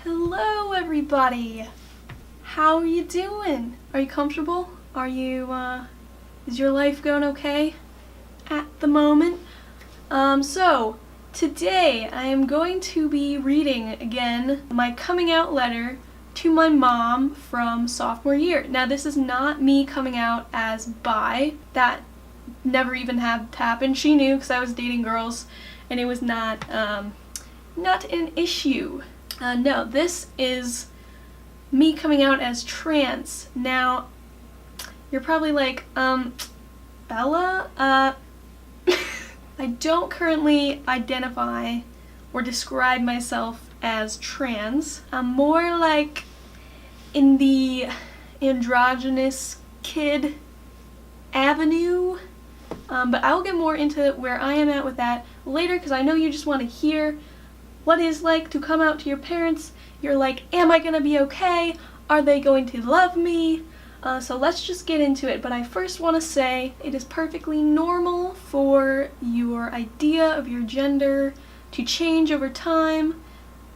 Hello everybody! How are you doing? Are you comfortable? Are you, is your life going okay at the moment? So, today I am going to be reading again my coming out letter to my mom from sophomore year. Now this is not me coming out as bi. That never even had to happen. She knew because I was dating girls and it was not an issue. No, this is me coming out as trans. Now, you're probably like, Bella? I don't currently identify or describe myself as trans. I'm more like in the androgynous kid avenue. But I'll get more into where I am at with that later because I know you just want to hear what it's like to come out to your parents. You're like, am I gonna be okay? Are they going to love me? So let's just get into it. But I first want to say it is perfectly normal for your idea of your gender to change over time.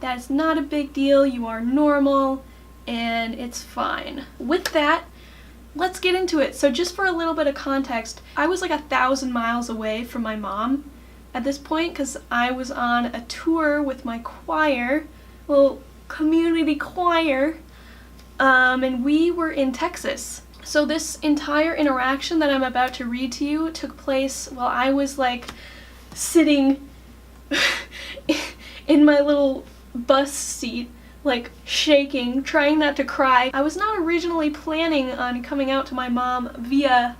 That is not a big deal. You are normal and it's fine. With that, let's get into it. So just for a little bit of context, I was like 1,000 miles away from my mom at this point because I was on a tour with my choir, little community choir, and we were in Texas. So this entire interaction that I'm about to read to you took place while I was like sitting in my little bus seat, like shaking, trying not to cry. I was not originally planning on coming out to my mom via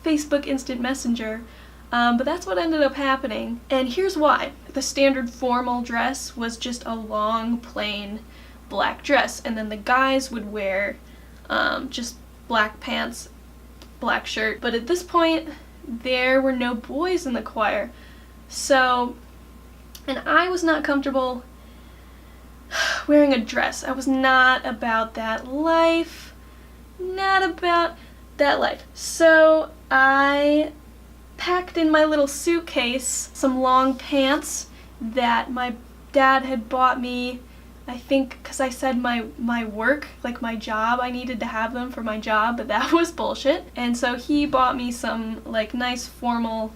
Facebook Instant Messenger. But that's what ended up happening, and here's why. The standard formal dress was just a long, plain black dress, and then the guys would wear just black pants, black shirt. But at this point, there were no boys in the choir, so, and I was not comfortable wearing a dress. I was not about that life, So I packed in my little suitcase some long pants that my dad had bought me, I think because I said my work, like my job, I needed to have them for my job, but that was bullshit. And so he bought me some like nice formal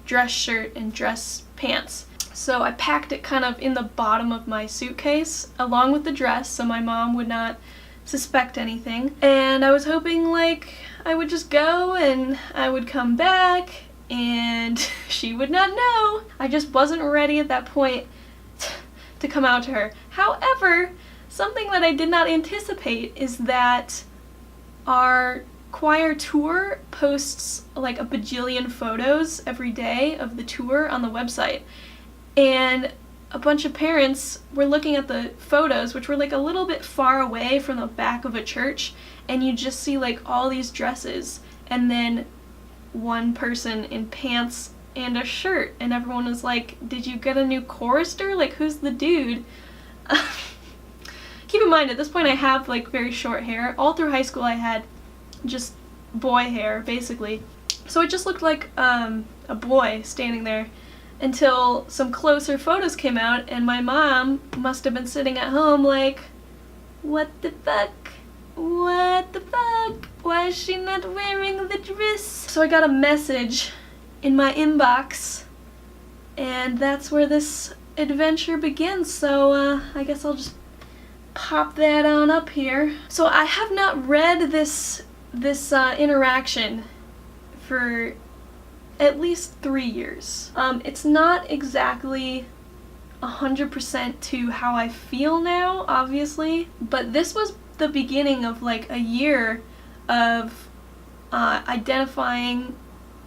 dress shirt and dress pants. So I packed it kind of in the bottom of my suitcase along with the dress so my mom would not suspect anything. And I was hoping like I would just go and I would come back and she would not know. I just wasn't ready at that point to come out to her. However, something that I did not anticipate is that our choir tour posts like a bajillion photos every day of the tour on the website. And a bunch of parents were looking at the photos, which were like a little bit far away from the back of a church, and you just see like all these dresses and then one person in pants and a shirt, and everyone was like, did you get a new chorister? Like, who's the dude? Keep in mind, at this point I have like very short hair. All through high school I had just boy hair, basically. So it just looked like a boy standing there until some closer photos came out, and my mom must have been sitting at home like, what the fuck? What the fuck? Why is she not wearing the dress? So I got a message in my inbox, and that's where this adventure begins. So I guess I'll just pop that on up here. So I have not read this interaction for at least 3 years. It's not exactly 100% to how I feel now, obviously, but this was the beginning of like a year of identifying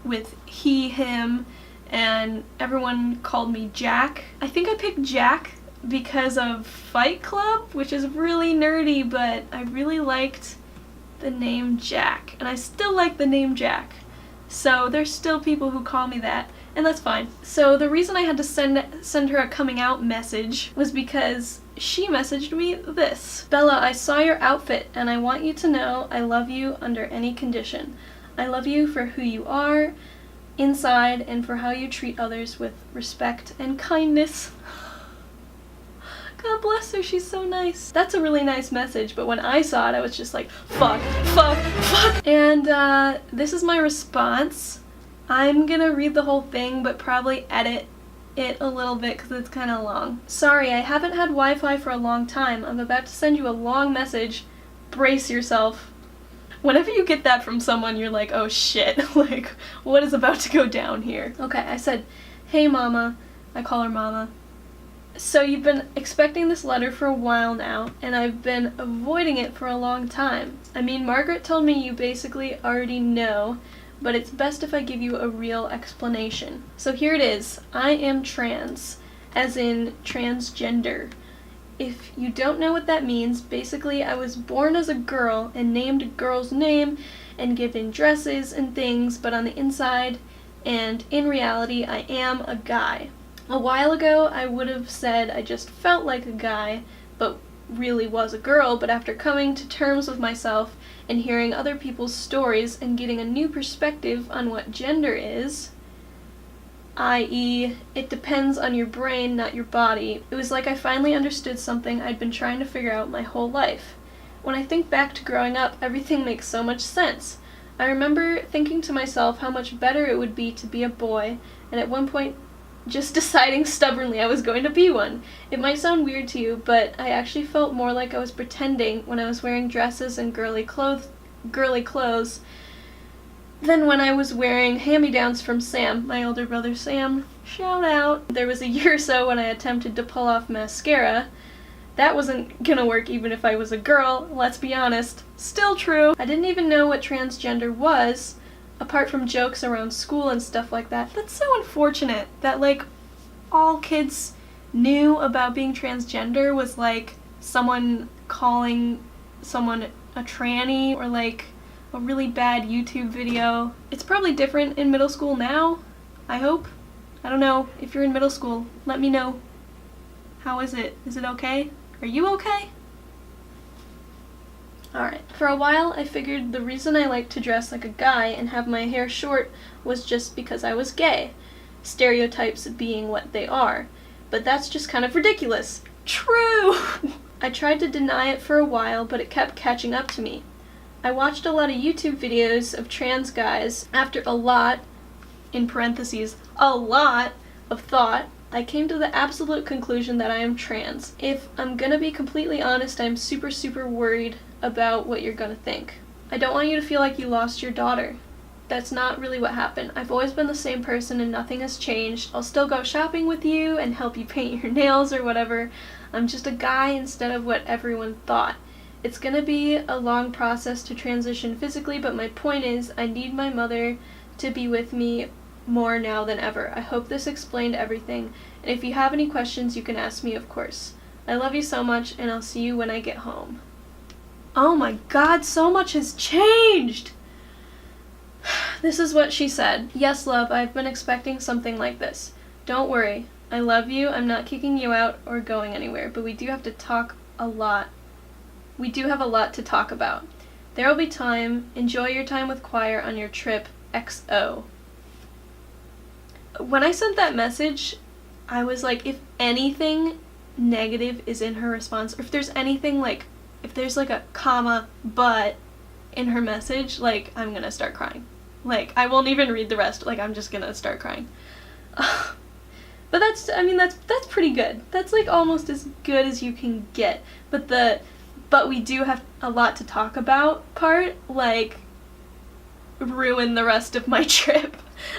with he, him, and everyone called me Jack. I think I picked Jack because of Fight Club, which is really nerdy, but I really liked the name Jack, and I still like the name Jack. So there's still people who call me that, and that's fine. So the reason I had to send her a coming out message was because she messaged me this. Bella, I saw your outfit and I want you to know I love you under any condition. I love you for who you are inside and for how you treat others with respect and kindness. God bless her, she's so nice. That's a really nice message, but when I saw it, I was just like, fuck, fuck, fuck. And this is my response. I'm gonna read the whole thing, but probably edit it a little bit because it's kind of long. Sorry, I haven't had Wi-Fi for a long time. I'm about to send you a long message. Brace yourself. Whenever you get that from someone, you're like, oh shit, like, what is about to go down here? Okay, I said, hey mama. I call her mama. So you've been expecting this letter for a while now, and I've been avoiding it for a long time. I mean, Margaret told me you basically already know, but it's best if I give you a real explanation. So here it is. I am trans, as in transgender. If you don't know what that means, basically I was born as a girl and named a girl's name and given dresses and things, but on the inside and in reality I am a guy. A while ago, I would have said I just felt like a guy, but really was a girl, but after coming to terms with myself and hearing other people's stories and getting a new perspective on what gender is, i.e., it depends on your brain, not your body, it was like I finally understood something I'd been trying to figure out my whole life. When I think back to growing up, everything makes so much sense. I remember thinking to myself how much better it would be to be a boy, and at one point just deciding stubbornly I was going to be one. It might sound weird to you, but I actually felt more like I was pretending when I was wearing dresses and girly clothes than when I was wearing hand-me-downs from Sam, my older brother Sam. Shout out. There was a year or so when I attempted to pull off mascara. That wasn't gonna work even if I was a girl, let's be honest. Still true. I didn't even know what transgender was, apart from jokes around school and stuff like that. That's so unfortunate that, like, all kids knew about being transgender was, like, someone calling someone a tranny or, like, a really bad YouTube video. It's probably different in middle school now, I hope. I don't know. If you're in middle school, let me know. How is it? Is it okay? Are you okay? Alright, for a while I figured the reason I liked to dress like a guy and have my hair short was just because I was gay, stereotypes being what they are. But that's just kind of ridiculous. True! I tried to deny it for a while, but it kept catching up to me. I watched a lot of YouTube videos of trans guys. After a lot, in parentheses, a lot of thought, I came to the absolute conclusion that I am trans. If I'm gonna be completely honest, I'm super worried about what you're gonna think. I don't want you to feel like you lost your daughter. That's not really what happened. I've always been the same person and nothing has changed. I'll still go shopping with you and help you paint your nails or whatever. I'm just a guy instead of what everyone thought. It's gonna be a long process to transition physically, but my point is I need my mother to be with me more now than ever. I hope this explained everything, and if you have any questions you can ask me, of course. I love you so much, and I'll see you when I get home. Oh my god, so much has changed! This is what she said. Yes, love, I've been expecting something like this. Don't worry. I love you, I'm not kicking you out or going anywhere, but we do have to talk a lot. We do have a lot to talk about. There'll be time. Enjoy your time with choir on your trip. XO. When I sent that message, I was like, if anything negative is in her response, or if there's anything like, if there's like a comma, but in her message, like, I'm gonna start crying. Like, I won't even read the rest, like, I'm just gonna start crying. But that's, I mean, that's pretty good. That's like almost as good as you can get. But we do have a lot to talk about part, like, ruin the rest of my trip.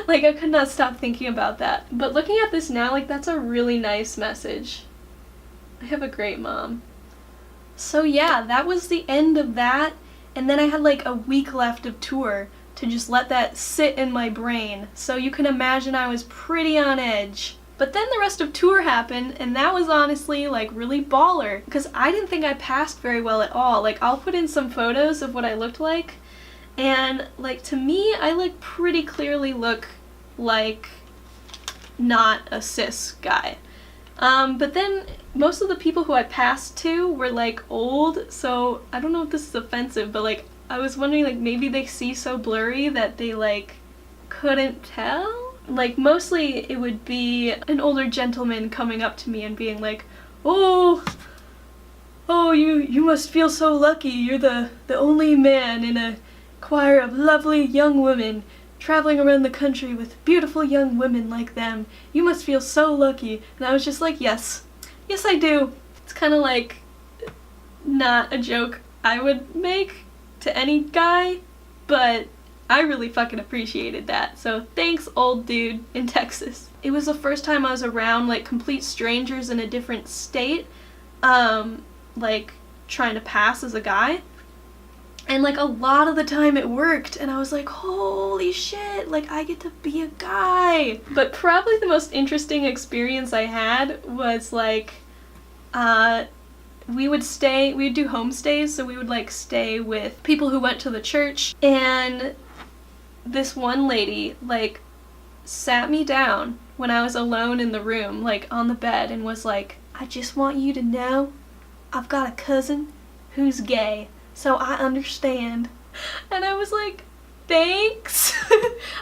Like, I could not stop thinking about that. But looking at this now, like, that's a really nice message. I have a great mom. So yeah, that was the end of that, and then I had like a week left of tour to just let that sit in my brain. So you can imagine I was pretty on edge. But then the rest of tour happened, and that was honestly like really baller, because I didn't think I passed very well at all. Like, I'll put in some photos of what I looked like, and like, to me, I like pretty clearly look like not a cis guy. But then most of the people who I passed to were like old, so I don't know if this is offensive, but like, I was wondering, like, maybe they see so blurry that they like couldn't tell? Like, mostly it would be an older gentleman coming up to me and being like, oh, you must feel so lucky. You're the only man in a choir of lovely young women traveling around the country with beautiful young women like them. You must feel so lucky. And I was just like, yes, I do. It's kind of like not a joke I would make to any guy, but I really fucking appreciated that. So thanks, old dude in Texas. It was the first time I was around like complete strangers in a different state, like trying to pass as a guy. And like a lot of the time it worked, and I was like, holy shit, like I get to be a guy. But probably the most interesting experience I had was like, we'd do homestays, so we would like stay with people who went to the church, and this one lady like sat me down when I was alone in the room, like on the bed, and was like, I just want you to know I've got a cousin who's gay, so I understand. And I was like, thanks.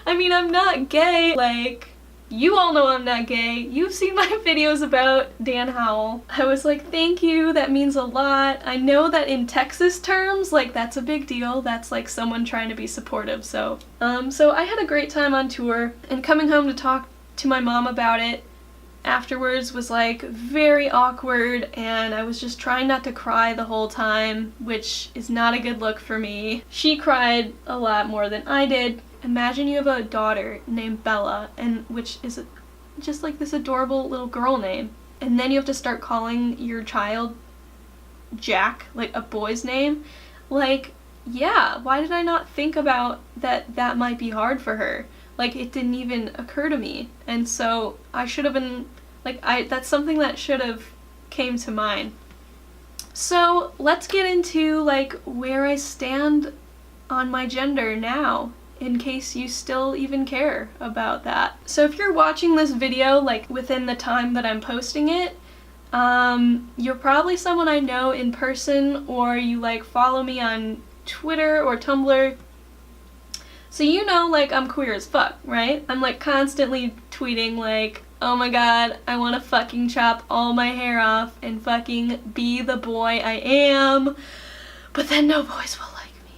I mean, I'm not gay. Like, you all know I'm not gay. You've seen my videos about Dan Howell. I was like, thank you, that means a lot. I know that in Texas terms, like, that's a big deal. That's like someone trying to be supportive, so. So I had a great time on tour, and coming home to talk to my mom about it afterwards was like very awkward, and I was just trying not to cry the whole time, which is not a good look for me. She cried a lot more than I did. Imagine you have a daughter named Bella, and which is just like this adorable little girl name, and then you have to start calling your child Jack, like a boy's name. Like, yeah, why did I not think about that might be hard for her? Like, it didn't even occur to me. And so I should have been, like, that's something that should have came to mind. So let's get into, like, where I stand on my gender now, in case you still even care about that. So if you're watching this video, like, within the time that I'm posting it, you're probably someone I know in person, or you, like, follow me on Twitter or Tumblr. So you know, like, I'm queer as fuck, right? I'm like constantly tweeting like, oh my god, I wanna fucking chop all my hair off and fucking be the boy I am, but then no boys will like me.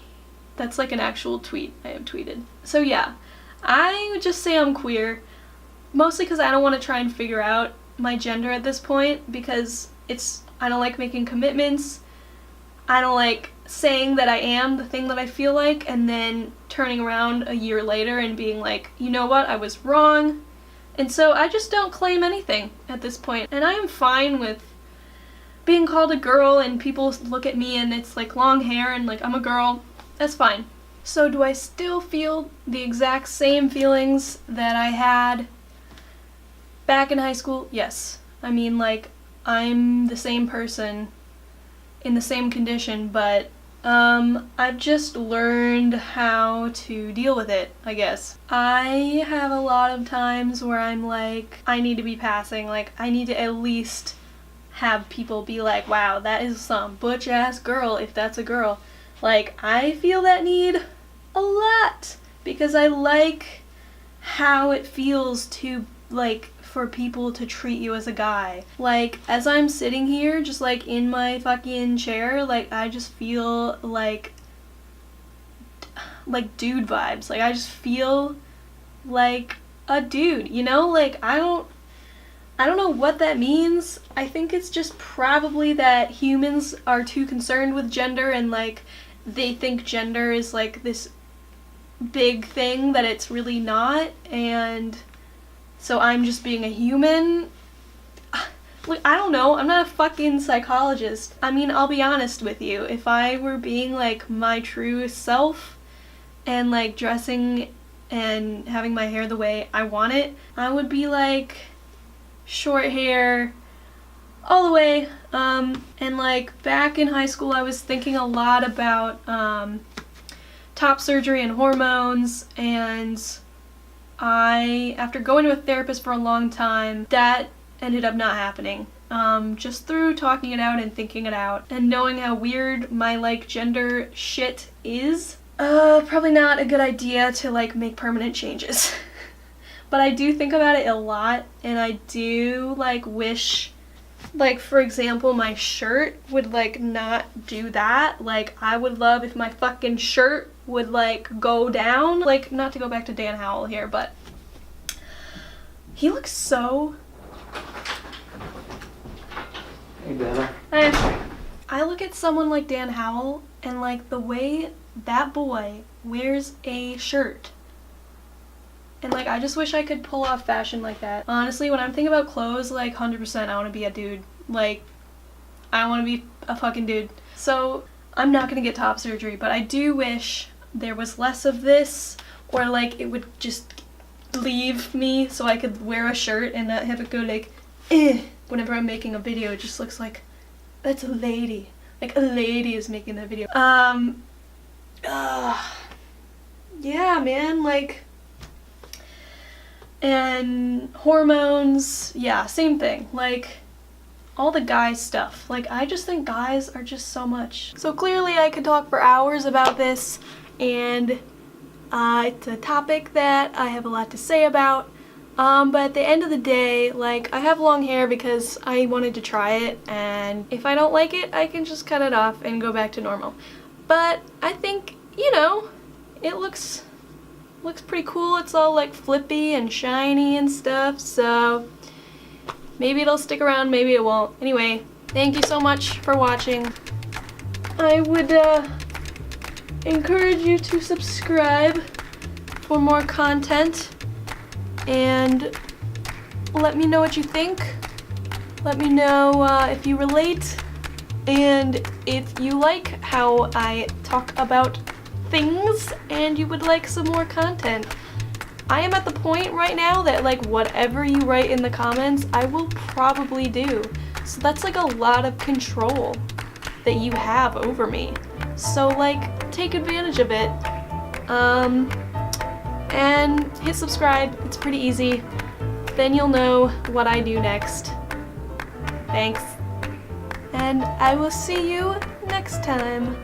That's like an actual tweet I have tweeted. So yeah, I would just say I'm queer, mostly because I don't want to try and figure out my gender at this point, because I don't like making commitments. I don't like saying that I am the thing that I feel like, and then turning around a year later and being like, you know what, I was wrong. And so I just don't claim anything at this point. And I am fine with being called a girl, and people look at me and it's like long hair and like I'm a girl. That's fine. So do I still feel the exact same feelings that I had back in high school? Yes. I mean, like, I'm the same person in the same condition, but I've just learned how to deal with it, I guess. I have a lot of times where I'm like, I need to be passing, like, I need to at least have people be like, wow, that is some butch-ass girl, if that's a girl. Like, I feel that need a lot, because I like how it feels to, like, for people to treat you as a guy. Like, as I'm sitting here, just like in my fucking chair, like, I just feel like dude vibes. Like, I just feel like a dude, you know? Like, I don't know what that means. I think it's just probably that humans are too concerned with gender, and like, they think gender is like this big thing that it's really not, and so I'm just being a human. Like, I don't know, I'm not a fucking psychologist. I mean, I'll be honest with you, if I were being like my true self and like dressing and having my hair the way I want it, I would be like short hair all the way. And like back in high school I was thinking a lot about top surgery and hormones, and after going to a therapist for a long time, that ended up not happening. Just through talking it out and thinking it out and knowing how weird my like gender shit is, probably not a good idea to like make permanent changes. But I do think about it a lot, and I do like wish Like, for example, my shirt would like not do that. Like, I would love if my fucking shirt would like go down. Like, not to go back to Dan Howell here, but he looks so... Hey, Dana. I look at someone like Dan Howell and like the way that boy wears a shirt. And like, I just wish I could pull off fashion like that. Honestly, when I'm thinking about clothes, like 100% I want to be a dude. Like, I want to be a fucking dude. So, I'm not going to get top surgery, but I do wish there was less of this, or like it would just leave me so I could wear a shirt and not have it go like, whenever I'm making a video. It just looks like, that's a lady. Like, a lady is making that video. Yeah, man, like... And hormones, yeah, same thing. Like, all the guy stuff. Like, I just think guys are just so much. So clearly I could talk for hours about this, and it's a topic that I have a lot to say about. But at the end of the day, like, I have long hair because I wanted to try it, and if I don't like it, I can just cut it off and go back to normal. But I think, you know, it looks pretty cool. It's all like flippy and shiny and stuff, so maybe it'll stick around, maybe it won't. Anyway, thank you so much for watching. I would encourage you to subscribe for more content, and let me know what you think. Let me know if you relate, and if you like how I talk about things and you would like some more content. I am at the point right now that like whatever you write in the comments, I will probably do. So that's like a lot of control that you have over me. So like, take advantage of it. And hit subscribe, it's pretty easy. Then you'll know what I do next. Thanks. And I will see you next time.